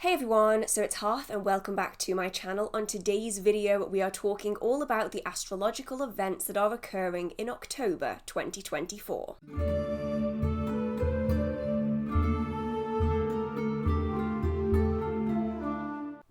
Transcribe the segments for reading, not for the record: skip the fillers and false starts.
Hey everyone, so it's Hearth and welcome back to my channel. On today's video we are talking all about the astrological events that are occurring in October 2024.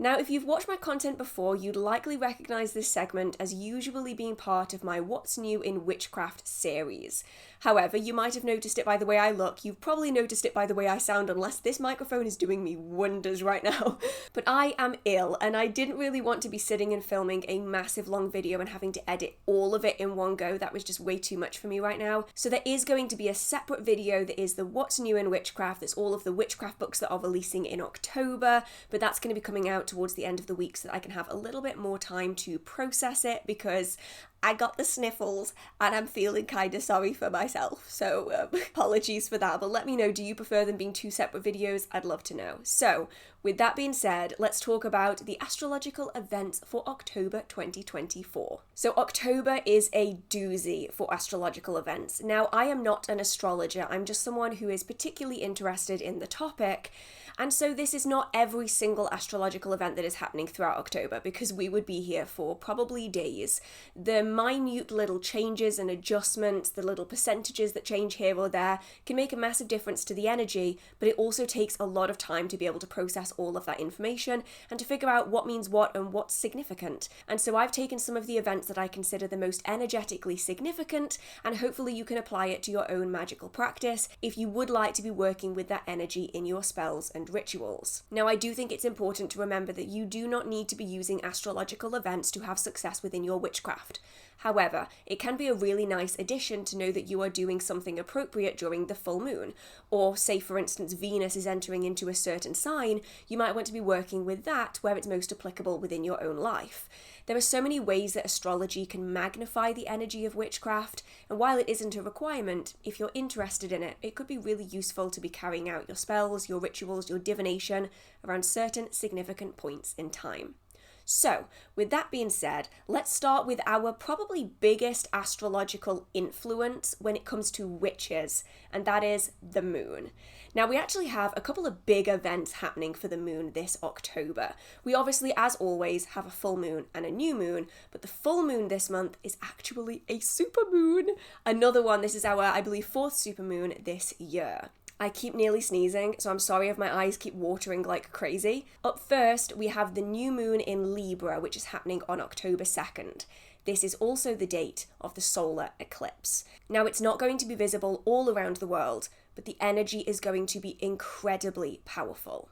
Now, if you've watched my content before, you'd likely recognise this segment as usually being part of my What's New in Witchcraft series. However, you might have noticed it by the way I look, you've probably noticed it by the way I sound, unless this microphone is doing me wonders right now. But I am ill, and I didn't really want to be sitting and filming a massive long video and having to edit all of it in one go. That was just way too much for me right now. So there is going to be a separate video that is the What's New in Witchcraft. That's all of the witchcraft books that are releasing in October, but that's going to be coming out towards the end of the week so that I can have a little bit more time to process it, because I got the sniffles and I'm feeling kind of sorry for myself. So apologies for that, but let me know, do you prefer them being two separate videos? I'd love to know. So with that being said, let's talk about the astrological events for October 2024. So October is a doozy for astrological events. Now, I am not an astrologer. I'm just someone who is particularly interested in the topic. And so this is not every single astrological event that is happening throughout October, because we would be here for probably days. The minute little changes and adjustments, the little percentages that change here or there can make a massive difference to the energy, but it also takes a lot of time to be able to process all of that information and to figure out what means what and what's significant. And so I've taken some of the events that I consider the most energetically significant, and hopefully you can apply it to your own magical practice if you would like to be working with that energy in your spells and rituals. Now, I do think it's important to remember that you do not need to be using astrological events to have success within your witchcraft. However, it can be a really nice addition to know that you are doing something appropriate during the full moon. Or say, for instance, Venus is entering into a certain sign, you might want to be working with that where it's most applicable within your own life. There are so many ways that astrology can magnify the energy of witchcraft, and while it isn't a requirement, if you're interested in it, it could be really useful to be carrying out your spells, your rituals, your divination around certain significant points in time. So, with that being said, let's start with our probably biggest astrological influence when it comes to witches, and that is the moon. Now, we actually have a couple of big events happening for the moon this October. We obviously, as always, have a full moon and a new moon, but the full moon this month is actually a supermoon. Another one, this is our, I believe, fourth supermoon this year. I keep nearly sneezing, so I'm sorry if my eyes keep watering like crazy. Up first, we have the new moon in Libra, which is happening on October 2nd. This is also the date of the solar eclipse. Now, it's not going to be visible all around the world, but the energy is going to be incredibly powerful.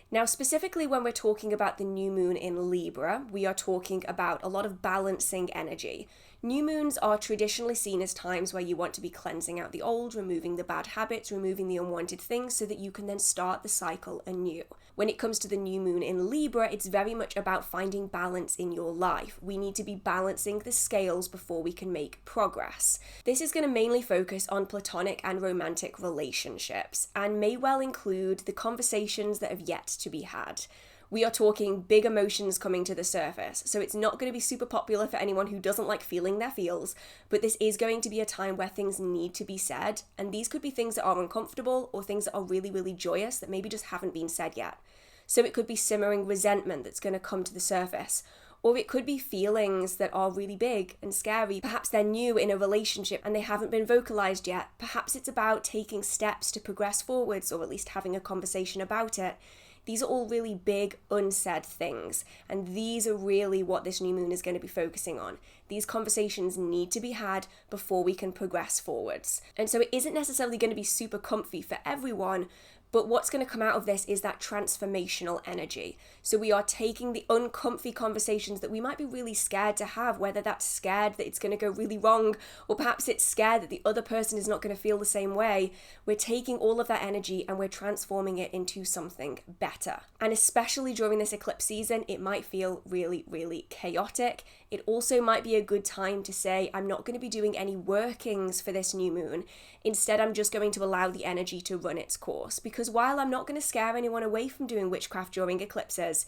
Now, specifically when we're talking about the new moon in Libra, we are talking about a lot of balancing energy. New moons are traditionally seen as times where you want to be cleansing out the old, removing the bad habits, removing the unwanted things so that you can then start the cycle anew. When it comes to the new moon in Libra, it's very much about finding balance in your life. We need to be balancing the scales before we can make progress. This is going to mainly focus on platonic and romantic relationships, and may well include the conversations that have yet to be had. We are talking big emotions coming to the surface, so it's not going to be super popular for anyone who doesn't like feeling their feels, but this is going to be a time where things need to be said, and these could be things that are uncomfortable or things that are really, really joyous that maybe just haven't been said yet. So it could be simmering resentment that's going to come to the surface, or it could be feelings that are really big and scary. Perhaps they're new in a relationship and they haven't been vocalized yet. Perhaps it's about taking steps to progress forwards, or at least having a conversation about it. These are all really big, unsaid things, and these are really what this new moon is going to be focusing on. These conversations need to be had before we can progress forwards. And so it isn't necessarily going to be super comfy for everyone, but what's going to come out of this is that transformational energy. So we are taking the uncomfy conversations that we might be really scared to have, whether that's scared that it's going to go really wrong, or perhaps it's scared that the other person is not going to feel the same way. We're taking all of that energy and we're transforming it into something better. And especially during this eclipse season, it might feel really, really chaotic. It also might be a good time to say, I'm not going to be doing any workings for this new moon. Instead, I'm just going to allow the energy to run its course. Because while I'm not going to scare anyone away from doing witchcraft during eclipses,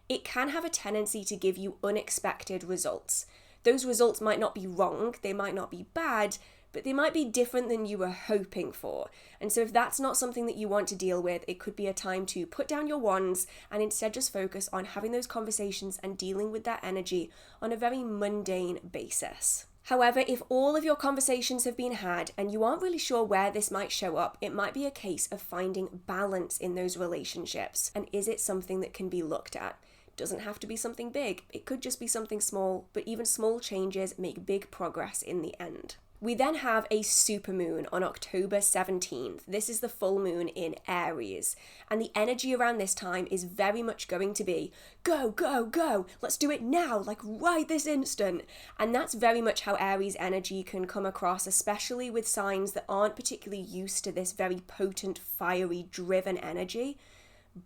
it can have a tendency to give you unexpected results. Those results might not be wrong, they might not be bad, but they might be different than you were hoping for. And so if that's not something that you want to deal with, it could be a time to put down your wands and instead just focus on having those conversations and dealing with that energy on a very mundane basis. However, if all of your conversations have been had and you aren't really sure where this might show up, it might be a case of finding balance in those relationships. And is it something that can be looked at? It doesn't have to be something big. It could just be something small, but even small changes make big progress in the end. We then have a supermoon on October 17th. This is the full moon in Aries. And the energy around this time is very much going to be, go, go, go, let's do it now, like right this instant. And that's very much how Aries energy can come across, especially with signs that aren't particularly used to this very potent, fiery, driven energy.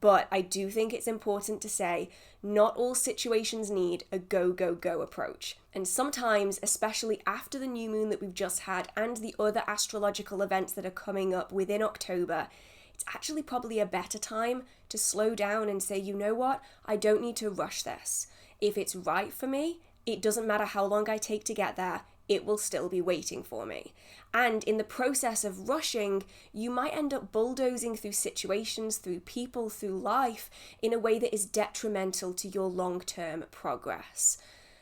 But I do think it's important to say, not all situations need a go, go, go approach. And sometimes, especially after the new moon that we've just had and the other astrological events that are coming up within October, it's actually probably a better time to slow down and say, you know what, I don't need to rush this. If it's right for me, it doesn't matter how long I take to get there, it will still be waiting for me. And in the process of rushing, you might end up bulldozing through situations, through people, through life in a way that is detrimental to your long-term progress.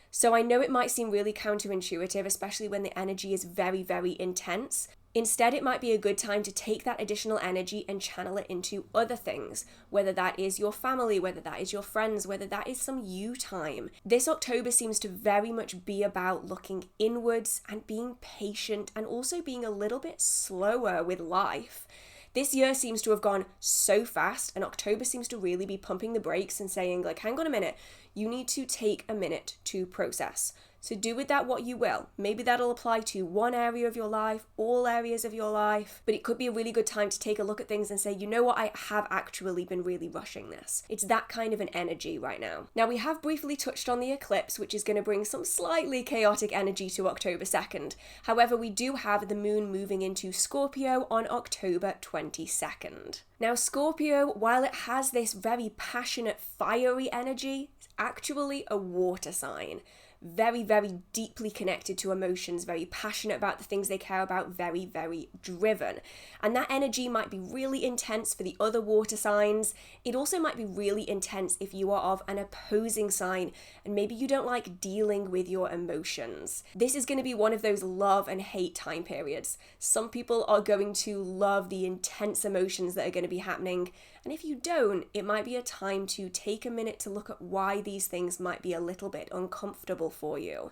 So I know it might seem really counterintuitive, especially when the energy is very, very intense. Instead, it might be a good time to take that additional energy and channel it into other things, whether that is your family, whether that is your friends, whether that is some you time. This October seems to very much be about looking inwards and being patient and also being a little bit slower with life. This year seems to have gone so fast, and October seems to really be pumping the brakes and saying, like, hang on a minute, you need to take a minute to process. So do with that what you will. Maybe that'll apply to one area of your life, all areas of your life, but it could be a really good time to take a look at things and say, you know what, I have actually been really rushing this. It's that kind of an energy right now. Now, we have briefly touched on the eclipse, which is going to bring some slightly chaotic energy to October 2nd. However, we do have the moon moving into Scorpio on October 22nd. Now, Scorpio, while it has this very passionate, fiery energy, it's actually a water sign. Very, very deeply connected to emotions, very passionate about the things they care about, very, very driven. And that energy might be really intense for the other water signs. It also might be really intense if you are of an opposing sign and maybe you don't like dealing with your emotions. This is going to be one of those love and hate time periods. Some people are going to love the intense emotions that are going to be happening. And if you don't, it might be a time to take a minute to look at why these things might be a little bit uncomfortable for you.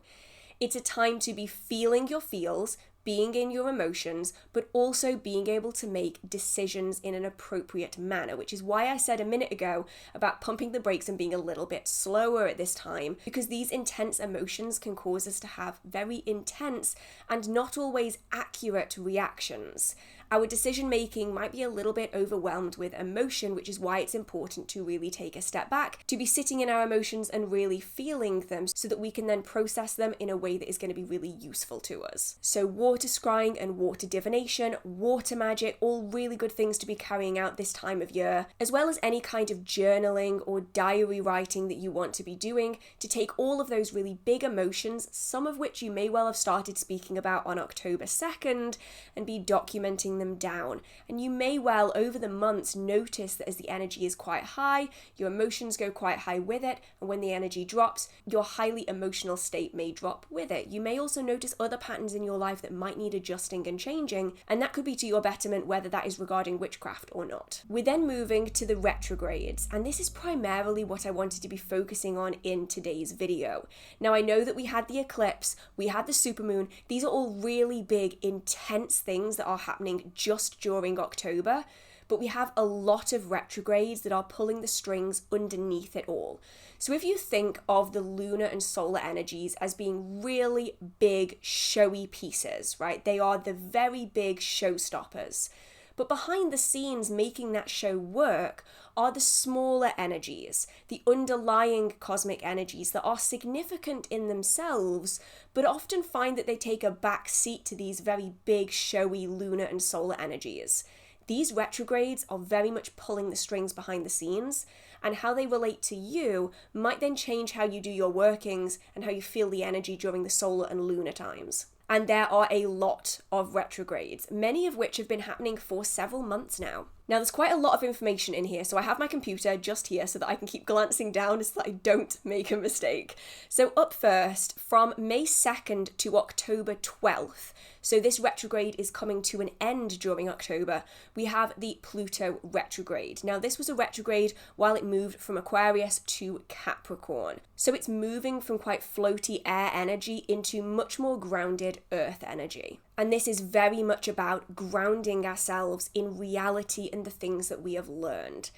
It's a time to be feeling your feels, being in your emotions, but also being able to make decisions in an appropriate manner, which is why I said a minute ago about pumping the brakes and being a little bit slower at this time, because these intense emotions can cause us to have very intense and not always accurate reactions. Our decision making might be a little bit overwhelmed with emotion, which is why it's important to really take a step back, to be sitting in our emotions and really feeling them so that we can then process them in a way that is going to be really useful to us. So water scrying and water divination, water magic, all really good things to be carrying out this time of year, as well as any kind of journaling or diary writing that you want to be doing to take all of those really big emotions, some of which you may well have started speaking about on October 2nd, and be documenting them down. And you may well over the months notice that as the energy is quite high, your emotions go quite high with it, and when the energy drops, your highly emotional state may drop with it. You may also notice other patterns in your life that might need adjusting and changing, and that could be to your betterment, whether that is regarding witchcraft or not. We're then moving to the retrogrades, and this is primarily what I wanted to be focusing on in today's video. Now, I know that we had the eclipse, we had the supermoon. These are all really big, intense things that are happening just during October, but we have a lot of retrogrades that are pulling the strings underneath it all. So if you think of the lunar and solar energies as being really big, showy pieces, right? They are the very big showstoppers. But behind the scenes, making that show work are the smaller energies, the underlying cosmic energies that are significant in themselves, but often find that they take a back seat to these very big, showy lunar and solar energies. These retrogrades are very much pulling the strings behind the scenes, and how they relate to you might then change how you do your workings and how you feel the energy during the solar and lunar times. And there are a lot of retrogrades, many of which have been happening for several months now. Now, there's quite a lot of information in here, so I have my computer just here so that I can keep glancing down so that I don't make a mistake. So up first, from May 2nd to October 12th, so this retrograde is coming to an end during October, we have the Pluto retrograde. Now, this was a retrograde while it moved from Aquarius to Capricorn. So it's moving from quite floaty air energy into much more grounded earth energy. And this is very much about grounding ourselves in reality and the things that we have learned.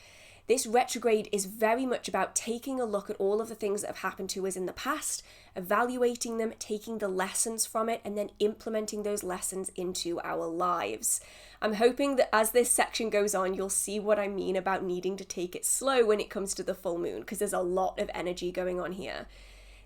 This retrograde is very much about taking a look at all of the things that have happened to us in the past, evaluating them, taking the lessons from it, and then implementing those lessons into our lives. I'm hoping that as this section goes on, you'll see what I mean about needing to take it slow when it comes to the full moon, because there's a lot of energy going on here.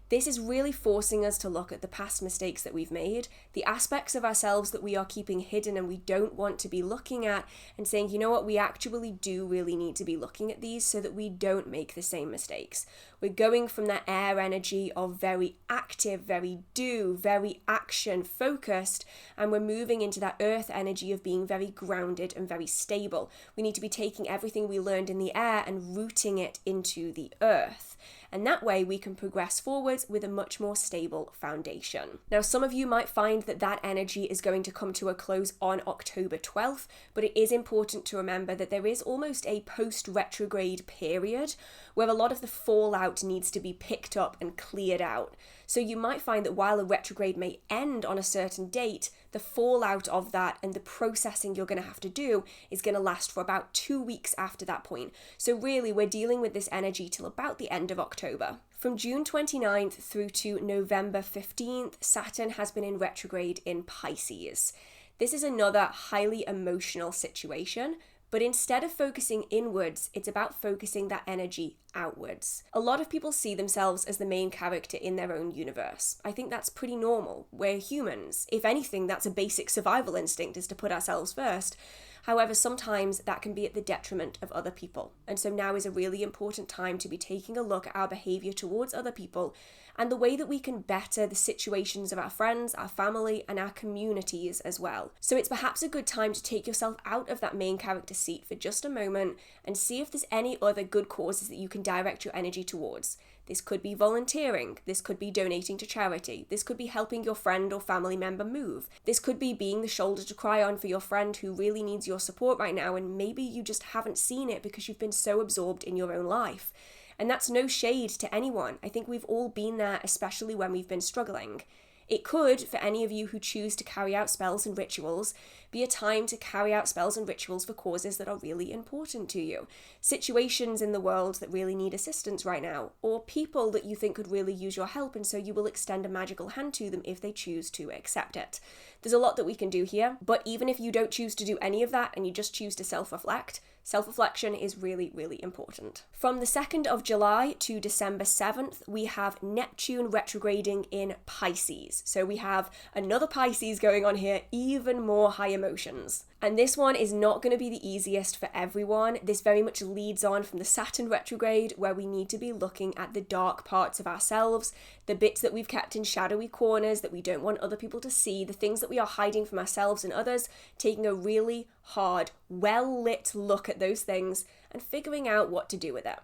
This is really forcing us to look at the past mistakes that we've made, the aspects of ourselves that we are keeping hidden and we don't want to be looking at, and saying, you know what, we actually do really need to be looking at these so that we don't make the same mistakes. We're going from that air energy of very active, very do, very action focused, and we're moving into that earth energy of being very grounded and very stable. We need to be taking everything we learned in the air and rooting it into the earth. And that way we can progress forwards with a much more stable foundation. Now, some of you might find that that energy is going to come to a close on October 12th, but it is important to remember that there is almost a post-retrograde period where a lot of the fallout needs to be picked up and cleared out. So you might find that while a retrograde may end on a certain date, the fallout of that and the processing you're going to have to do is going to last for about 2 weeks after that point. So really, we're dealing with this energy till about the end of October. From June 29th through to November 15th, Saturn has been in retrograde in Pisces. This is another highly emotional situation, but instead of focusing inwards, it's about focusing that energy outwards. A lot of people see themselves as the main character in their own universe. I think that's pretty normal. We're humans. If anything, that's a basic survival instinct, is to put ourselves first. However, sometimes that can be at the detriment of other people. And so now is a really important time to be taking a look at our behavior towards other people and the way that we can better the situations of our friends, our family, and our communities as well. So it's perhaps a good time to take yourself out of that main character seat for just a moment and see if there's any other good causes that you can direct your energy towards. This could be volunteering, this could be donating to charity, this could be helping your friend or family member move, this could be being the shoulder to cry on for your friend who really needs your support right now and maybe you just haven't seen it because you've been so absorbed in your own life. And that's no shade to anyone. I think we've all been there, especially when we've been struggling. It could, for any of you who choose to carry out spells and rituals, be a time to carry out spells and rituals for causes that are really important to you. Situations in the world that really need assistance right now, or people that you think could really use your help, and so you will extend a magical hand to them if they choose to accept it. There's a lot that we can do here, but even if you don't choose to do any of that and you just choose to self-reflect, self-reflection is really, really important. From the 2nd of July to December 7th, we have Neptune retrograding in Pisces. So we have another Pisces going on here, even more high emotions. And this one is not going to be the easiest for everyone. This very much leads on from the Saturn retrograde, where we need to be looking at the dark parts of ourselves, the bits that we've kept in shadowy corners that we don't want other people to see, the things that we are hiding from ourselves and others, taking a really hard, well-lit look at those things and figuring out what to do with it.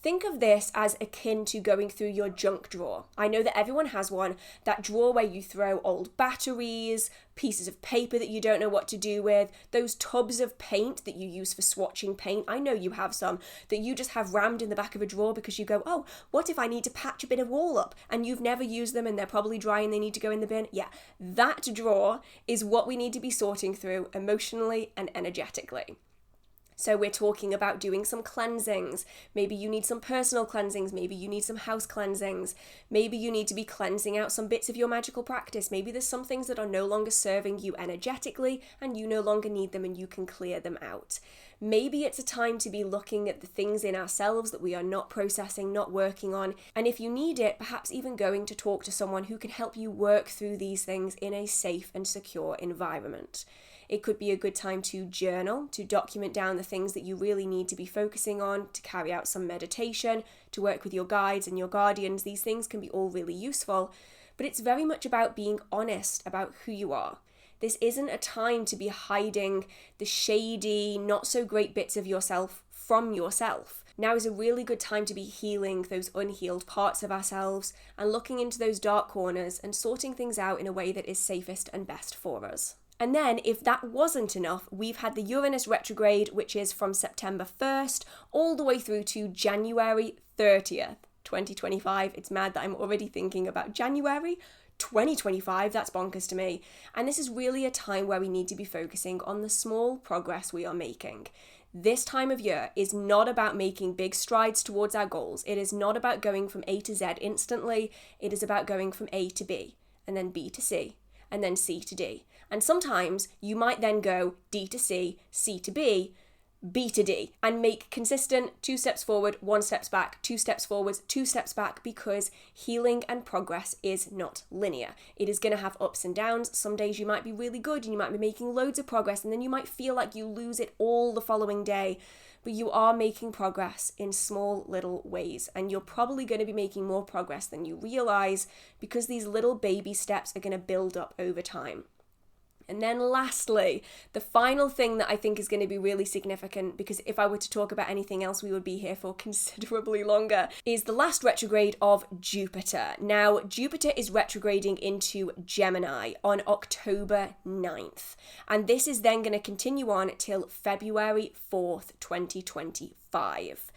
Think of this as akin to going through your junk drawer. I know that everyone has one, that drawer where you throw old batteries, pieces of paper that you don't know what to do with, those tubs of paint that you use for swatching paint. I know you have some that you just have rammed in the back of a drawer because you go, oh, what if I need to patch a bit of wall up? And you've never used them and they're probably dry and they need to go in the bin. Yeah, that drawer is what we need to be sorting through emotionally and energetically. So we're talking about doing some cleansings. Maybe you need some personal cleansings. Maybe you need some house cleansings. Maybe you need to be cleansing out some bits of your magical practice. Maybe there's some things that are no longer serving you energetically and you no longer need them and you can clear them out. Maybe it's a time to be looking at the things in ourselves that we are not processing, not working on. And if you need it, perhaps even going to talk to someone who can help you work through these things in a safe and secure environment. It could be a good time to journal, to document down the things that you really need to be focusing on, to carry out some meditation, to work with your guides and your guardians. These things can be all really useful. but it's very much about being honest about who you are. This isn't a time to be hiding the shady, not so great bits of yourself from yourself. Now is a really good time to be healing those unhealed parts of ourselves and looking into those dark corners and sorting things out in a way that is safest and best for us. And then, if that wasn't enough, we've had the Uranus retrograde, which is from September 1st all the way through to January 30th, 2025. It's mad that I'm already thinking about January 2025, that's bonkers to me. And this is really a time where we need to be focusing on the small progress we are making. This time of year is not about making big strides towards our goals. It is not about going from A to Z instantly. It is about going from A to B, and then B to C, and then C to D. And sometimes you might then go D to C, C to B, B to D, and make consistent 2 steps forward, 1 step back, 2 steps forwards, 2 steps back, because healing and progress is not linear. It is going to have ups and downs. Some days you might be really good and you might be making loads of progress, and then you might feel like you lose it all the following day. But you are making progress in small little ways, and you're probably going to be making more progress than you realize, because these little baby steps are going to build up over time. And then lastly, the final thing that I think is going to be really significant, because if I were to talk about anything else, we would be here for considerably longer, is the last retrograde of Jupiter. Now, Jupiter is retrograding into Gemini on October 9th. And this is then going to continue on till February 4th, 2025.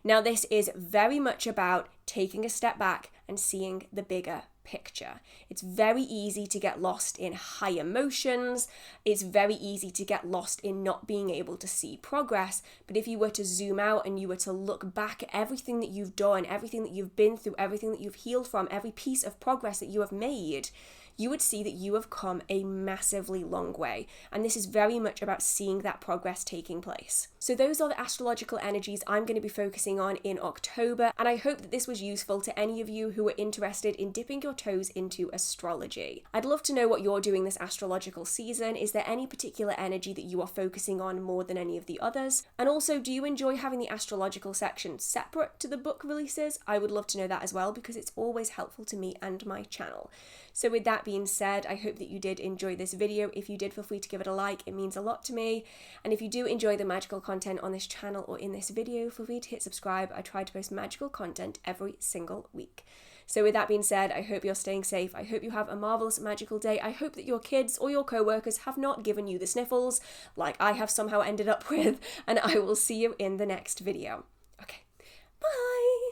Now, this is very much about taking a step back and seeing the bigger picture. It's very easy to get lost in high emotions. It's very easy to get lost in not being able to see progress. But if you were to zoom out and you were to look back at everything that you've done, everything that you've been through, everything that you've healed from, every piece of progress that you have made, you would see that you have come a massively long way. And this is very much about seeing that progress taking place. So those are the astrological energies I'm going to be focusing on in October. And I hope that this was useful to any of you who are interested in dipping your toes into astrology. I'd love to know what you're doing this astrological season. Is there any particular energy that you are focusing on more than any of the others? And also, do you enjoy having the astrological section separate to the book releases? I would love to know that as well, because it's always helpful to me and my channel. So with that being said, I hope that you did enjoy this video. If you did, feel free to give it a like. It means a lot to me. And if you do enjoy the magical content on this channel or in this video, feel free to hit subscribe. I try to post magical content every single week. So with that being said, I hope you're staying safe. I hope you have a marvelous magical day. I hope that your kids or your co-workers have not given you the sniffles like I have somehow ended up with, and I will see you in the next video. Okay, bye.